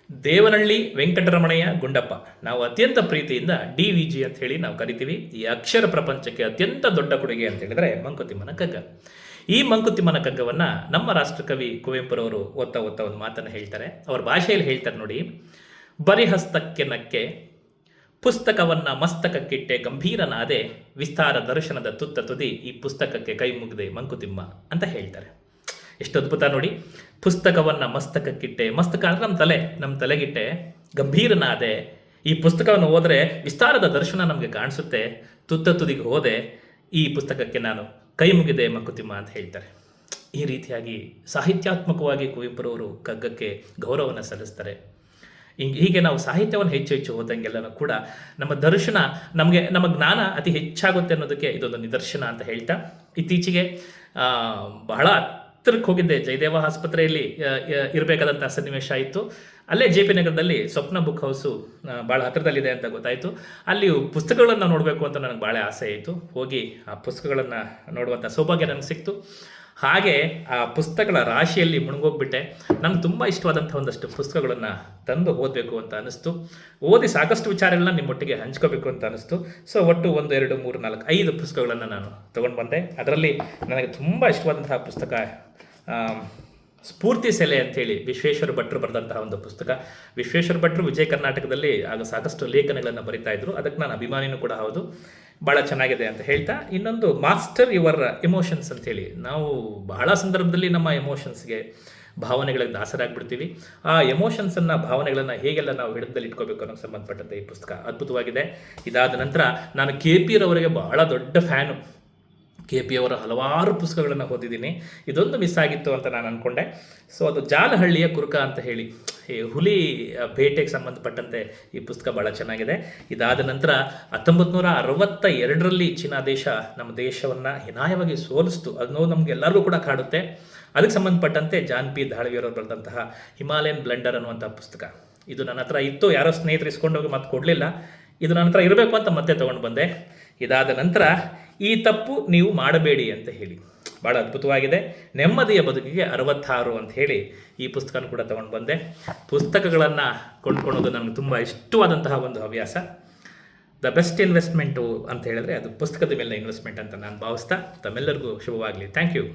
ದೇವನಹಳ್ಳಿ ವೆಂಕಟರಮಣಯ್ಯ ಗುಂಡಪ್ಪ, ನಾವು ಅತ್ಯಂತ ಪ್ರೀತಿಯಿಂದ DVG ಅಂತ ಹೇಳಿ ನಾವು ಕರಿತೀವಿ. ಈ ಅಕ್ಷರ ಪ್ರಪಂಚಕ್ಕೆ ಅತ್ಯಂತ ದೊಡ್ಡ ಕೊಡುಗೆ ಅಂತ ಹೇಳಿದ್ರೆ ಮಂಕುತಿಮ್ಮನ ಕಗ್ಗ. ಈ ಮಂಕುತಿಮ್ಮನ ಕಗ್ಗವನ್ನು ನಮ್ಮ ರಾಷ್ಟ್ರಕವಿ ಕುವೆಂಪುರವರು ಓದ್ತಾ ಒಂದು ಮಾತನ್ನು ಹೇಳ್ತಾರೆ. ಅವ್ರ ಭಾಷೆಯಲ್ಲಿ ಹೇಳ್ತಾರೆ ನೋಡಿ. ಬರಿಹಸ್ತಕ್ಕೆ ನಕ್ಕೆ ಪುಸ್ತಕವನ್ನು ಮಸ್ತಕಕ್ಕಿಟ್ಟೆ ಗಂಭೀರನಾದೆ, ವಿಸ್ತಾರ ದರ್ಶನದ ತುತ್ತ ತುದಿ ಈ ಪುಸ್ತಕಕ್ಕೆ ಕೈ ಮುಗಿದೆ ಮಂಕುತಿಮ್ಮ ಅಂತ ಹೇಳ್ತಾರೆ. ಎಷ್ಟು ಅದ್ಭುತ ನೋಡಿ. ಪುಸ್ತಕವನ್ನು ಮಸ್ತಕಕ್ಕಿಟ್ಟೆ, ಮಸ್ತಕ ಅಂದರೆ ನಮ್ಮ ತಲೆಗಿಟ್ಟೆ, ಗಂಭೀರನಾದೆ, ಈ ಪುಸ್ತಕವನ್ನು ಓದರೆ ವಿಸ್ತಾರದ ದರ್ಶನ ನಮಗೆ ಕಾಣಿಸುತ್ತೆ, ತುತ್ತ ತುದಿಗೆ ಹೋದೆ, ಈ ಪುಸ್ತಕಕ್ಕೆ ನಾನು ಕೈ ಮುಗಿದೆ ಮಂಕುತಿಮ್ಮ ಅಂತ ಹೇಳ್ತಾರೆ. ಈ ರೀತಿಯಾಗಿ ಸಾಹಿತ್ಯಾತ್ಮಕವಾಗಿ ಕುವೆಂಪುರವರು ಕಗ್ಗಕ್ಕೆ ಗೌರವವನ್ನು ಸಲ್ಲಿಸ್ತಾರೆ. ಹೀಗೆ ನಾವು ಸಾಹಿತ್ಯವನ್ನು ಹೆಚ್ಚು ಓದಂಗೆಲ್ಲನೂ ಕೂಡ ನಮ್ಮ ದರ್ಶನ, ನಮ್ಮ ಜ್ಞಾನ ಅತಿ ಹೆಚ್ಚಾಗುತ್ತೆ ಅನ್ನೋದಕ್ಕೆ ಇದೊಂದು ನಿದರ್ಶನ ಅಂತ ಹೇಳ್ತಾ, ಇತ್ತೀಚೆಗೆ ಬಹಳ ಹತ್ತಿರಕ್ಕೆ ಹೋಗಿದ್ದೆ. ಜಯದೇವ ಆಸ್ಪತ್ರೆಯಲ್ಲಿ ಇರಬೇಕಾದಂಥ ಸನ್ನಿವೇಶ ಇತ್ತು. ಅಲ್ಲೇ JP ನಗರದಲ್ಲಿ ಸ್ವಪ್ನ ಬುಕ್ ಹೌಸು ಭಾಳ ಹತ್ತಿರದಲ್ಲಿದೆ ಅಂತ ಗೊತ್ತಾಯಿತು. ಅಲ್ಲಿ ಪುಸ್ತಕಗಳನ್ನು ನೋಡಬೇಕು ಅಂತ ನನಗೆ ಭಾಳ ಆಸೆ ಆಯಿತು. ಹೋಗಿ ಆ ಪುಸ್ತಕಗಳನ್ನು ನೋಡುವಂಥ ಸೌಭಾಗ್ಯ ನನಗೆ ಸಿಕ್ತು. ಹಾಗೆ ಆ ಪುಸ್ತಕಗಳ ರಾಶಿಯಲ್ಲಿ ಮುಳುಗೋಗ್ಬಿಟ್ಟೆ. ನನಗೆ ತುಂಬ ಇಷ್ಟವಾದಂಥ ಒಂದಷ್ಟು ಪುಸ್ತಕಗಳನ್ನು ತಂದು ಓದಬೇಕು ಅಂತ ಅನ್ನಿಸ್ತು. ಓದಿ ಸಾಕಷ್ಟು ವಿಚಾರಗಳನ್ನ ನಿಮ್ಮೊಟ್ಟಿಗೆ ಹಂಚ್ಕೋಬೇಕು ಅಂತ ಅನ್ನಿಸ್ತು. ಸೊ ಒಟ್ಟು 1, 2, 3, 4, 5 ಪುಸ್ತಕಗಳನ್ನು ನಾನು ತೊಗೊಂಡು ಬಂದೆ. ಅದರಲ್ಲಿ ನನಗೆ ತುಂಬ ಇಷ್ಟವಾದಂತಹ ಪುಸ್ತಕ ಸ್ಫೂರ್ತಿ ಸೆಲೆ ಅಂಥೇಳಿ ವಿಶ್ವೇಶ್ವರ ಭಟ್ರು ಬರೆದಂತಹ ಒಂದು ಪುಸ್ತಕ. ವಿಶ್ವೇಶ್ವರ ಭಟ್ರು ವಿಜಯ ಕರ್ನಾಟಕದಲ್ಲಿ ಆಗ ಸಾಕಷ್ಟು ಲೇಖನಗಳನ್ನು ಬರಿತಾ ಇದ್ರು. ಅದಕ್ಕೆ ನಾನು ಅಭಿಮಾನಿನೂ ಕೂಡ ಹೌದು. ಭಾಳ ಚೆನ್ನಾಗಿದೆ ಅಂತ ಹೇಳ್ತಾ, ಇನ್ನೊಂದು ಮಾಸ್ಟರ್ ಯುವರ್ ಎಮೋಷನ್ಸ್ ಅಂಥೇಳಿ, ನಾವು ಬಹಳ ಸಂದರ್ಭದಲ್ಲಿ ನಮ್ಮ ಎಮೋಷನ್ಸ್ಗೆ, ಭಾವನೆಗಳಿಗೆ ದಾಸರಾಗ್ಬಿಡ್ತೀವಿ. ಆ ಎಮೋಷನ್ಸನ್ನು, ಭಾವನೆಗಳನ್ನು ಹೇಗೆಲ್ಲ ನಾವು ಹಿಡಿದಲ್ಲಿ ಇಟ್ಕೋಬೇಕು ಅನ್ನೋಕ್ಕೆ ಸಂಬಂಧಪಟ್ಟಂತೆ ಈ ಪುಸ್ತಕ ಅದ್ಭುತವಾಗಿದೆ. ಇದಾದ ನಂತರ ನಾನು KP ರವರಿಗೆ ಬಹಳ ದೊಡ್ಡ ಫ್ಯಾನು. KP ಅವರ ಹಲವಾರು ಪುಸ್ತಕಗಳನ್ನು ಓದಿದ್ದೀನಿ. ಇದೊಂದು ಮಿಸ್ ಆಗಿತ್ತು ಅಂತ ನಾನು ಅಂದ್ಕೊಂಡೆ. ಸೊ ಅದು ಜಾಲಹಳ್ಳಿಯ ಕುರುಕ ಅಂತ ಹೇಳಿ, ಈ ಹುಲಿ ಬೇಟೆಗೆ ಸಂಬಂಧಪಟ್ಟಂತೆ ಈ ಪುಸ್ತಕ ಭಾಳ ಚೆನ್ನಾಗಿದೆ. ಇದಾದ ನಂತರ 1962ರಲ್ಲಿ ಚೀನಾ ದೇಶ ನಮ್ಮ ದೇಶವನ್ನು ಹೀನಾಯವಾಗಿ ಸೋಲಿಸ್ತು. ಅದು ನಮಗೆ ಎಲ್ಲರಿಗೂ ಕೂಡ ಕಾಡುತ್ತೆ. ಅದಕ್ಕೆ ಸಂಬಂಧಪಟ್ಟಂತೆ ಜಾನ್ P. ಧಾಳವಿಯವರು ಬರೆದಂತಹ ಹಿಮಾಲಯನ್ ಬ್ಲೆಂಡರ್ ಅನ್ನುವಂಥ ಪುಸ್ತಕ, ಇದು ನನ್ನ ಹತ್ರ ಇತ್ತು. ಯಾರೋ ಸ್ನೇಹಿತರು ಇಸ್ಕೊಂಡೋಗಿ ಮತ್ತೆ ಕೊಡಲಿಲ್ಲ. ಇದು ನನ್ನ ಹತ್ರ ಇರಬೇಕು ಅಂತ ಮತ್ತೆ ತೊಗೊಂಡು ಬಂದೆ. ಇದಾದ ನಂತರ ಈ ತಪ್ಪು ನೀವು ಮಾಡಬೇಡಿ ಅಂತ ಹೇಳಿ, ಭಾಳ ಅದ್ಭುತವಾಗಿದೆ. ನೆಮ್ಮದಿಯ ಬದುಕಿಗೆ 66 ಅಂತ ಹೇಳಿ ಈ ಪುಸ್ತಕನ ಕೂಡ ತೊಗೊಂಡು ಬಂದೆ. ಪುಸ್ತಕಗಳನ್ನು ಕೊಂಡ್ಕೊಳ್ಳೋದು ನನಗೆ ತುಂಬ ಇಷ್ಟವಾದಂತಹ ಒಂದು ಹವ್ಯಾಸ. ದ ಬೆಸ್ಟ್ ಇನ್ವೆಸ್ಟ್ಮೆಂಟು ಅಂತ ಹೇಳಿದ್ರೆ ಅದು ಪುಸ್ತಕದ ಮೇಲೆ ಇನ್ವೆಸ್ಟ್ಮೆಂಟ್ ಅಂತ ನಾನು ಭಾವಿಸ್ತಾ, ತಮ್ಮೆಲ್ಲರಿಗೂ ಶುಭವಾಗಲಿ. Thank you.